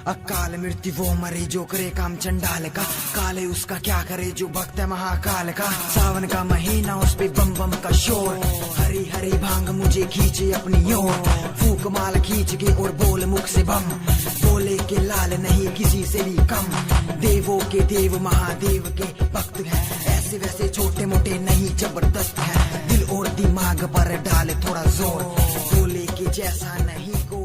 अकाल मृत्यु वो मरे जो करे काम चंडाल का, काले उसका क्या करे जो भक्त है महाकाल का। सावन का महीना उस पे बम बम का शोर, हरी हरी भांग मुझे खींचे अपनी ओर। फूक माल खींच के और बोल मुख से बम, बोले के लाल नहीं किसी से भी कम। देवों के देव महादेव के भक्त है, ऐसे वैसे छोटे मोटे नहीं जबरदस्त है। दिल और दिमाग पर डाले थोड़ा जोर, बोले के जैसा नहीं को